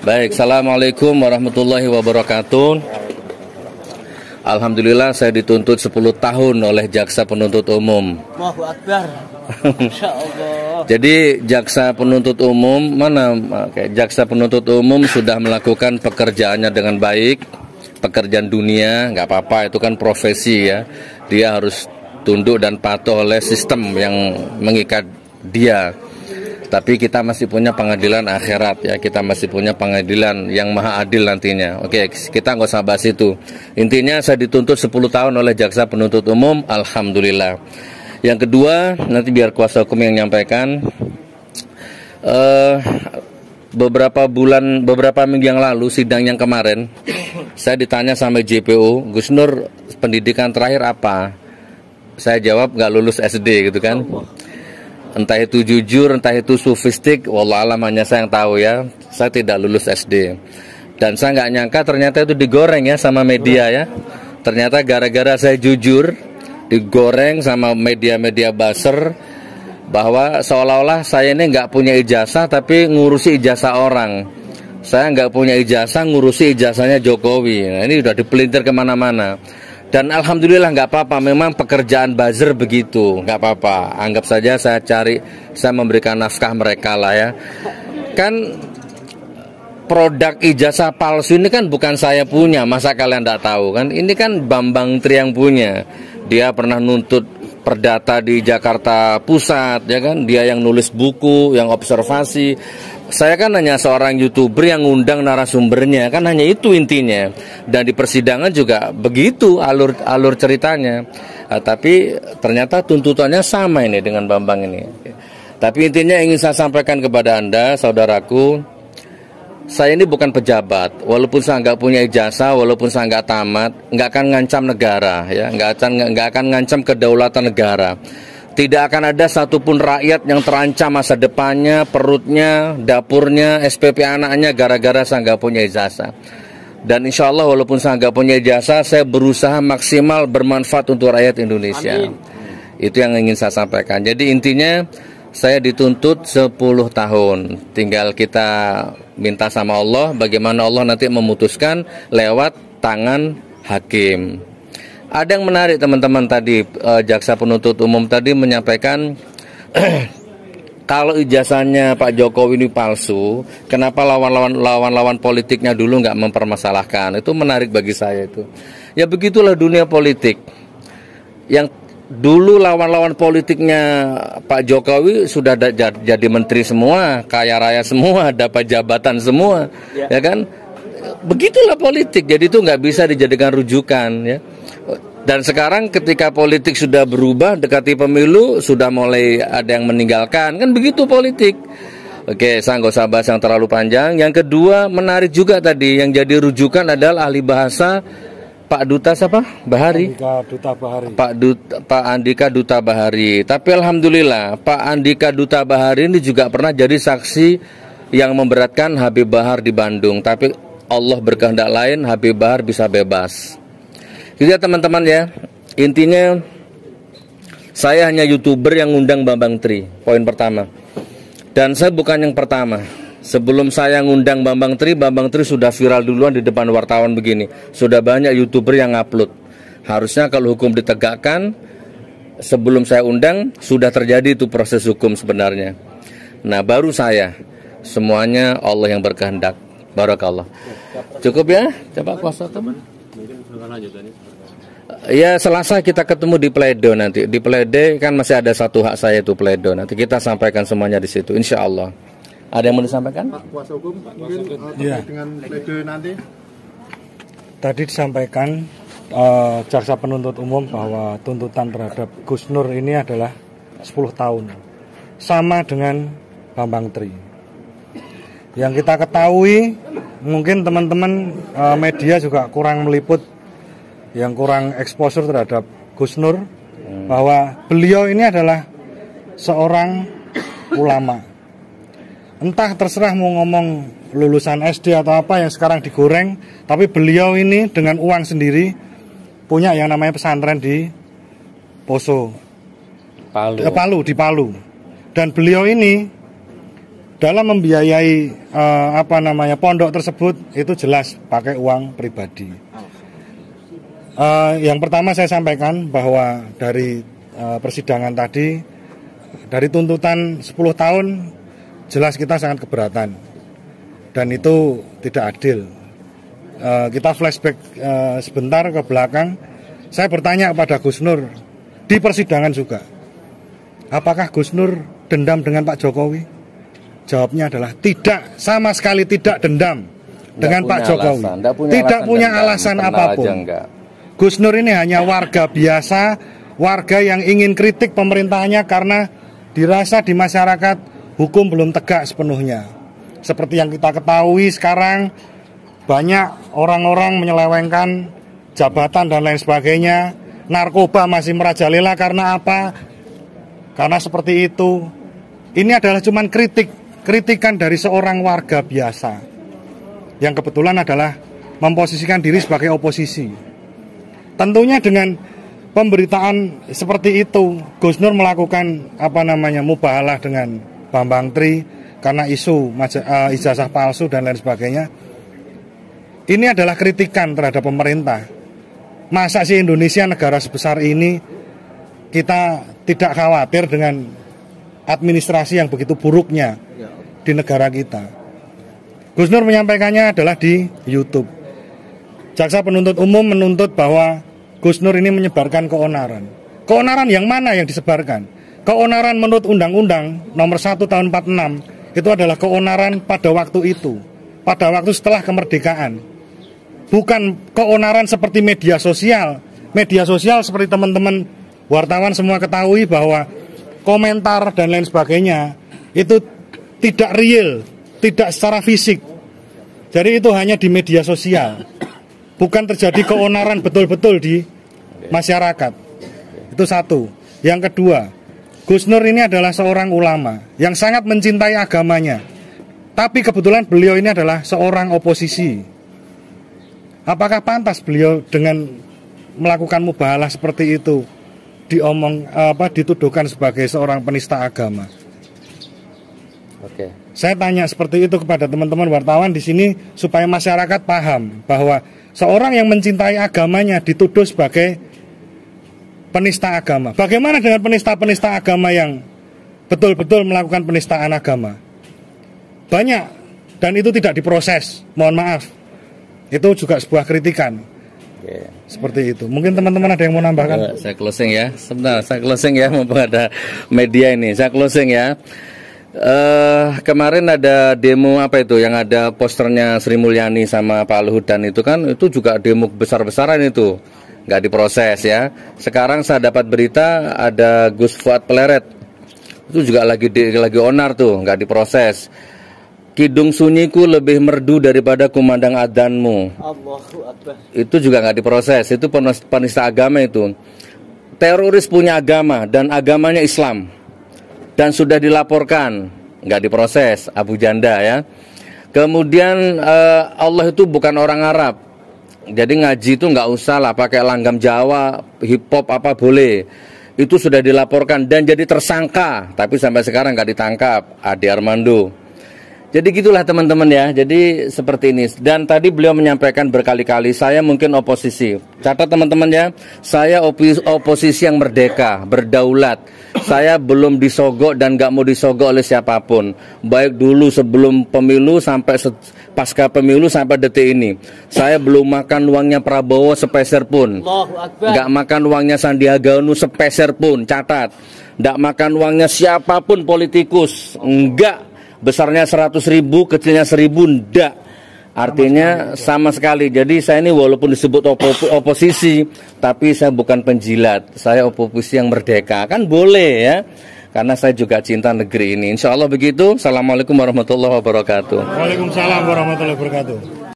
Baik, Assalamualaikum warahmatullahi wabarakatuh. Alhamdulillah saya dituntut 10 tahun oleh jaksa penuntut umum. Allahu Akbar. Insyaallah. Jadi jaksa penuntut umum jaksa penuntut umum sudah melakukan pekerjaannya dengan baik. Pekerjaan dunia nggak apa-apa, itu kan profesi ya. Dia harus tunduk dan patuh oleh sistem yang mengikat dia. Tapi kita masih punya pengadilan akhirat ya, kita masih punya pengadilan yang maha adil nantinya. Oke, kita nggak usah bahas itu. Intinya saya dituntut 10 tahun oleh jaksa penuntut umum, alhamdulillah. Yang kedua, nanti biar kuasa hukum yang menyampaikan. Beberapa minggu yang lalu, sidang yang kemarin, saya ditanya sama JPO, Gus Nur, pendidikan terakhir apa? Saya jawab nggak lulus SD gitu kan. Entah itu jujur, entah itu sufistik, wallahualam hanya saya yang tahu ya. Saya tidak lulus SD. Dan saya nggak nyangka ternyata itu digoreng ya sama media ya. Ternyata gara-gara saya jujur, digoreng sama media-media buzzer, bahwa seolah-olah saya ini nggak punya ijazah tapi ngurusi ijazah orang. Saya nggak punya ijazah, ngurusi ijazahnya Jokowi. Nah, ini udah dipelintir kemana-mana. Dan alhamdulillah nggak apa-apa, memang pekerjaan buzzer begitu, nggak apa-apa. Anggap saja saya memberikan nafkah mereka lah ya. Kan produk ijazah palsu ini kan bukan saya punya, masa kalian nggak tahu kan? Ini kan Bambang Tri yang punya. Dia pernah nuntut perdata di Jakarta Pusat, ya kan? Dia yang nulis buku, yang observasi. Saya kan hanya seorang YouTuber yang ngundang narasumbernya, kan hanya itu intinya. Dan di persidangan juga begitu alur ceritanya. Tapi ternyata tuntutannya sama ini dengan Bambang ini. Tapi intinya ingin saya sampaikan kepada Anda, saudaraku, saya ini bukan pejabat. Walaupun saya nggak punya ijazah, walaupun saya nggak tamat, nggak akan ngancam negara, ya, nggak akan ngancam kedaulatan negara. Tidak akan ada satupun rakyat yang terancam masa depannya, perutnya, dapurnya, SPP anaknya gara-gara saya nggak punya ijazah. Dan insya Allah walaupun saya nggak punya ijazah, saya berusaha maksimal bermanfaat untuk rakyat Indonesia. Amin. Itu yang ingin saya sampaikan. Jadi intinya saya dituntut 10 tahun. Tinggal kita minta sama Allah bagaimana Allah nanti memutuskan lewat tangan hakim. Ada yang menarik teman-teman tadi, jaksa penuntut umum tadi menyampaikan kalau ijazahnya Pak Jokowi ini palsu, kenapa lawan-lawan politiknya dulu nggak mempermasalahkan? Itu menarik bagi saya itu. Ya begitulah dunia politik. Yang dulu lawan-lawan politiknya Pak Jokowi sudah jadi menteri semua, kaya raya semua, dapat jabatan semua, ya kan? Begitulah politik. Jadi itu nggak bisa dijadikan rujukan, ya. Dan sekarang ketika politik sudah berubah, dekati pemilu, sudah mulai ada yang meninggalkan, kan begitu politik. Oke, saya nggak usah bahas yang terlalu panjang. Yang kedua, menarik juga tadi, yang jadi rujukan adalah ahli bahasa Pak Duta siapa? Bahari. Duta Bahari. Pak Andika Duta Bahari. Tapi alhamdulillah, Pak Andika Duta Bahari ini juga pernah jadi saksi yang memberatkan Habib Bahar di Bandung. Tapi Allah berkehendak lain, Habib Bahar bisa bebas. Jadi ya teman-teman ya, intinya saya hanya YouTuber yang ngundang Bambang Tri, poin pertama. Dan saya bukan yang pertama. Sebelum saya ngundang Bambang Tri sudah viral duluan di depan wartawan begini. Sudah banyak YouTuber yang ngupload. Harusnya kalau hukum ditegakkan, sebelum saya undang, sudah terjadi itu proses hukum sebenarnya. Nah baru saya, semuanya Allah yang berkehendak. Barakallah. Cukup ya? Coba kuasa teman. Ya Selasa kita ketemu di Pleido nanti. Di Pleido kan masih ada satu hak saya itu Pleido. Nanti kita sampaikan semuanya di situ, insya Allah. Ada yang mau disampaikan? Pak kuasa hukum mungkin dengan Pleido nanti. Tadi disampaikan jaksa penuntut umum bahwa tuntutan terhadap Gus Nur ini adalah 10 tahun. Sama dengan Bambang Tri. Yang kita ketahui, mungkin teman-teman media juga kurang meliput, yang kurang exposure terhadap Gus Nur, bahwa beliau ini adalah seorang ulama. Entah terserah mau ngomong lulusan SD atau apa yang sekarang digoreng, tapi beliau ini dengan uang sendiri punya yang namanya pesantren di Poso, Palu. Di Palu. Dan beliau ini dalam membiayai pondok tersebut itu jelas pakai uang pribadi. Yang pertama saya sampaikan bahwa dari persidangan tadi, dari tuntutan 10 tahun jelas kita sangat keberatan dan itu tidak adil. Kita flashback sebentar ke belakang. Saya bertanya kepada Gus Nur di persidangan juga, apakah Gus Nur dendam dengan Pak Jokowi? Jawabnya adalah tidak, sama sekali tidak dendam dengan Pak Jokowi. Tidak punya alasan apapun. Gus Nur ini hanya warga biasa, warga yang ingin kritik pemerintahnya karena dirasa di masyarakat hukum belum tegak sepenuhnya. Seperti yang kita ketahui sekarang, banyak orang-orang menyelewengkan jabatan dan lain sebagainya. Narkoba masih merajalela karena apa? Karena seperti itu. Ini adalah cuman kritikan dari seorang warga biasa yang kebetulan adalah memposisikan diri sebagai oposisi. Tentunya dengan pemberitaan seperti itu, Gus Nur melakukan mubahalah dengan Bambang Tri karena isu ijazah palsu dan lain sebagainya. Ini adalah kritikan terhadap pemerintah. Masa sih Indonesia, negara sebesar ini, kita tidak khawatir dengan administrasi yang begitu buruknya di negara kita. Gus Nur menyampaikannya adalah di YouTube. Jaksa penuntut umum menuntut bahwa Gus Nur ini menyebarkan keonaran. Keonaran yang mana yang disebarkan? Keonaran menurut Undang-Undang nomor 1 tahun 46 itu adalah keonaran pada waktu itu, pada waktu setelah kemerdekaan. Bukan keonaran seperti media sosial. Media sosial seperti teman-teman wartawan semua ketahui bahwa komentar dan lain sebagainya itu tidak real, tidak secara fisik. Jadi itu hanya di media sosial. Bukan terjadi keonaran betul-betul di masyarakat. Itu satu. Yang kedua, Gus Nur ini adalah seorang ulama yang sangat mencintai agamanya. Tapi kebetulan beliau ini adalah seorang oposisi. Apakah pantas beliau dengan melakukan mubahalah seperti itu dituduhkan sebagai seorang penista agama? Oke. Saya tanya seperti itu kepada teman-teman wartawan di sini supaya masyarakat paham bahwa seorang yang mencintai agamanya dituduh sebagai penista agama. Bagaimana dengan penista-penista agama yang betul-betul melakukan penistaan agama? Banyak, dan itu tidak diproses. Mohon maaf. Itu juga sebuah kritikan. Oke. Seperti itu. Mungkin teman-teman ada yang mau nambahkan? Saya closing ya. Sebentar, saya closing ya. Mumpung ada media ini. Saya closing ya. Kemarin ada demo apa itu yang ada posternya Sri Mulyani sama Pak Luhut, dan itu kan itu juga demo besar-besaran itu nggak diproses ya. Sekarang saya dapat berita ada Gus Fuad Pleret itu juga lagi onar tuh, nggak diproses. Kidung sunyiku lebih merdu daripada kumandang adzanmu. Allahu Akbar. Itu juga nggak diproses. Itu penista agama itu. Teroris punya agama dan agamanya Islam. Dan sudah dilaporkan, nggak diproses, Abu Janda ya. Kemudian Allah itu bukan orang Arab, jadi ngaji itu nggak usah lah pakai langgam Jawa, hip hop apa boleh. Itu sudah dilaporkan dan jadi tersangka, tapi sampai sekarang nggak ditangkap, Ade Armando. Jadi gitulah teman-teman ya, jadi seperti ini. Dan tadi beliau menyampaikan berkali-kali, saya mungkin oposisi. Catat teman-teman ya, saya oposisi yang merdeka, berdaulat. Saya belum disogok dan gak mau disogok oleh siapapun. Baik dulu sebelum pemilu sampai pasca pemilu sampai detik ini. Saya belum makan uangnya Prabowo sepeser pun. Gak makan uangnya Sandiaga Uno sepeser pun, catat. Gak makan uangnya siapapun politikus, enggak. Besarnya 100.000, kecilnya 1.000, enggak. Artinya sama sekali. Jadi saya ini walaupun disebut oposisi, tapi saya bukan penjilat. Saya oposisi yang merdeka. Kan boleh ya. Karena saya juga cinta negeri ini. Insya Allah begitu. Assalamualaikum warahmatullahi wabarakatuh. Waalaikumsalam warahmatullahi wabarakatuh.